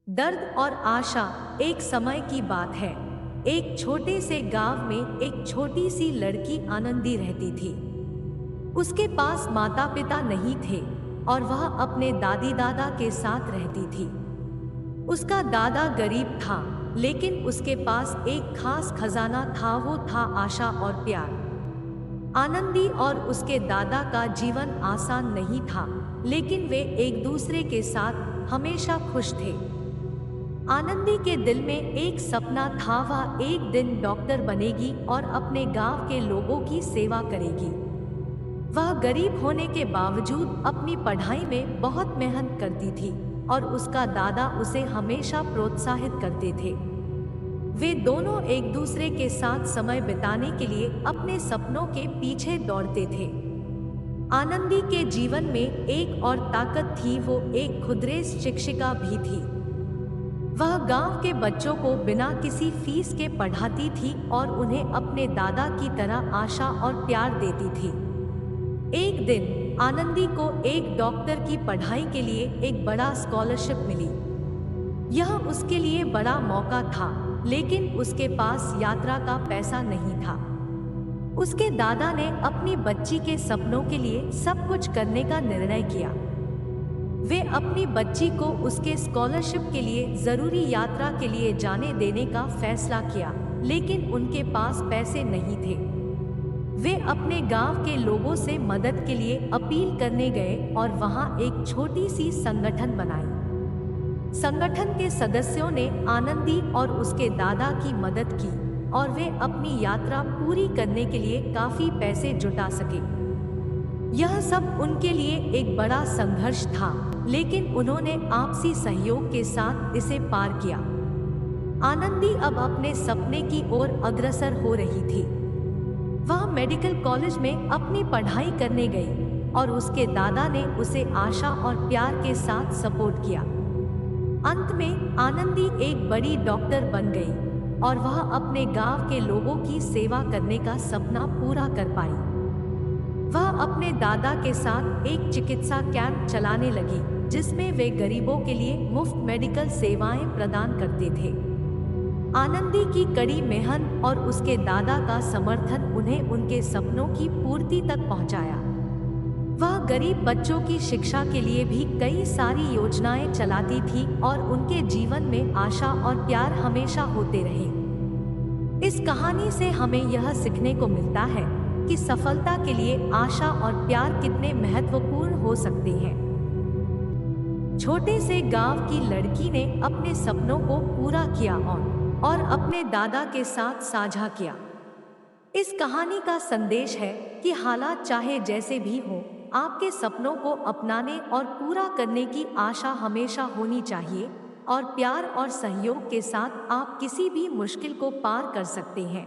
दर्द और आशा। एक समय की बात है। एक छोटे से गांव में एक छोटी सी लड़की आनंदी रहती थी। उसके पास माता पिता नहीं थे और वह अपने दादी दादा के साथ रहती थी। उसका दादा गरीब था, लेकिन उसके पास एक खास खजाना था, वो था आशा और प्यार। आनंदी और उसके दादा का जीवन आसान नहीं था, लेकिन वे एक दूसरे के साथ हमेशा खुश थे। आनंदी के दिल में एक सपना था, वह एक दिन डॉक्टर बनेगी और अपने गांव के लोगों की सेवा करेगी। वह गरीब होने के बावजूद अपनी पढ़ाई में बहुत मेहनत करती थी और उसका दादा उसे हमेशा प्रोत्साहित करते थे। वे दोनों एक दूसरे के साथ समय बिताने के लिए अपने सपनों के पीछे दौड़ते थे। आनंदी के जीवन में एक और ताकत थी, वो एक खुदरेस शिक्षिका भी थी। वह गांव के बच्चों को बिना किसी फीस के पढ़ाती थी और उन्हें अपने दादा की तरह आशा और प्यार देती थी। एक दिन आनंदी को एक डॉक्टर की पढ़ाई के लिए एक बड़ा स्कॉलरशिप मिली। यह उसके लिए बड़ा मौका था, लेकिन उसके पास यात्रा का पैसा नहीं था। उसके दादा ने अपनी बच्ची के सपनों के लिए सब कुछ करने का निर्णय किया। वे अपनी बच्ची को उसके स्कॉलरशिप के लिए जरूरी यात्रा के लिए जाने देने का फैसला किया, लेकिन उनके पास पैसे नहीं थे। वे अपने गांव के लोगों से मदद के लिए अपील करने गए और वहां एक छोटी सी संगठन बनाई। संगठन के सदस्यों ने आनंदी और उसके दादा की मदद की और वे अपनी यात्रा पूरी करने के लिए काफी पैसे जुटा सके। यह सब उनके लिए एक बड़ा संघर्ष था, लेकिन उन्होंने आपसी सहयोग के साथ इसे पार किया। आनंदी अब अपने सपने की ओर अग्रसर हो रही थी। वह मेडिकल कॉलेज में अपनी पढ़ाई करने गई और उसके दादा ने उसे आशा और प्यार के साथ सपोर्ट किया। अंत में आनंदी एक बड़ी डॉक्टर बन गई और वह अपने गांव के लोगों की सेवा करने का सपना पूरा कर पाई। वह अपने दादा के साथ एक चिकित्सा कैंप चलाने लगी, जिसमें वे गरीबों के लिए मुफ्त मेडिकल सेवाएं प्रदान करते थे। आनंदी की कड़ी मेहनत और उसके दादा का समर्थन उन्हें उनके सपनों की पूर्ति तक पहुंचाया। वह गरीब बच्चों की शिक्षा के लिए भी कई सारी योजनाएं चलाती थी और उनके जीवन में आशा और प्यार हमेशा होते रहे। इस कहानी से हमें यह सीखने को मिलता है कि सफलता के लिए आशा और प्यार कितने महत्वपूर्ण हो सकते हैं। छोटे से गांव की लड़की ने अपने सपनों को पूरा किया और अपने दादा के साथ साझा किया। इस कहानी का संदेश है कि हालात चाहे जैसे भी हो, आपके सपनों को अपनाने और पूरा करने की आशा हमेशा होनी चाहिए और प्यार और सहयोग के साथ आप किसी भी मुश्किल को पार कर सकते हैं।